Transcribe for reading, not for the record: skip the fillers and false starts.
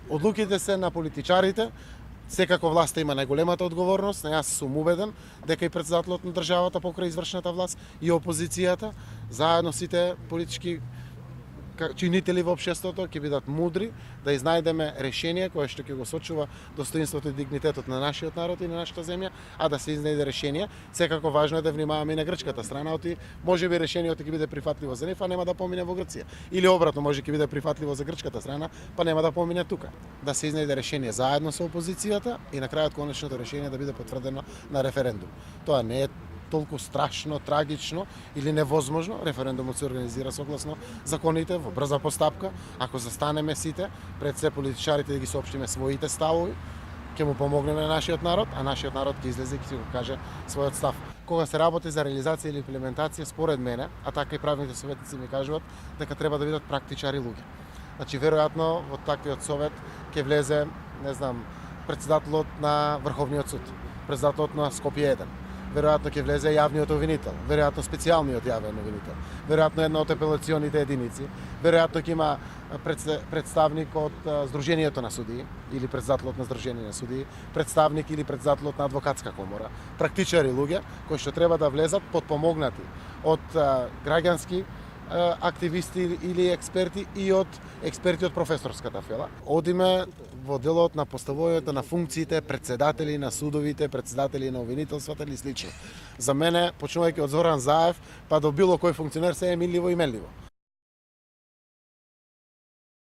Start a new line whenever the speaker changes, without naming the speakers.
Одлуките се на политичарите. Секако власта има најголемата одговорност, јас сум убеден дека и претседателот на државата покрај извршната власт и опозицијата, заедно сите политички чинители во општеството ќе бидат мудри да изнајдеме решение кое што ќе го сочува достоинството и дигнитетот на нашиот народ и на нашата земја, а да се изнајде решение. Секако важно е да внимаваме и на грчката страна, оти можеби решението ќе биде прифатливо за нив, а нема да помине во Грција. Или обратно, може ќе биде прифатливо за грчката страна, па нема да помине тука. Да се изнајде решение заедно со опозицијата и на крајот конечното решение да биде потврдено на референдум. Тоа не е толку страшно, трагично или невозможно. Референдумот се организира согласно законите во брза постапка. Ако застанеме сите пред се политичарите да ги соопштиме своите ставови, ќе му помогнеме на нашиот народ, а нашиот народ ќе излезе и ќе го каже својот став. Кога се работи за реализација или имплементација, според мене, а така и правните советници ми кажуваат, дека треба да бидат практичари луѓе. Значи, веројатно во таквиот совет ќе влезе, не знам, претседателот на Врховниот суд, претседателот на Скопје 1, веројатно ќе влезе јавниот обвинител, веројатно специјалниот јавен обвинител, веројатно една од апелационите единици, веројатно ќе има представник од Сдруженијето на судии или претседателот на Сдружение на судии, представник или претседателот на адвокатска комора, практичари луѓе кои што треба да влезат подпомогнати од граѓански активисти или експерти и од експерти од професорската фела. Одиме во делот на поставувањето на функциите претседатели на судовите, претседатели на обвинителствата или слично. За мене, почнувајќи од Зоран Заев, па до било кој функционер се е милливо и менливо.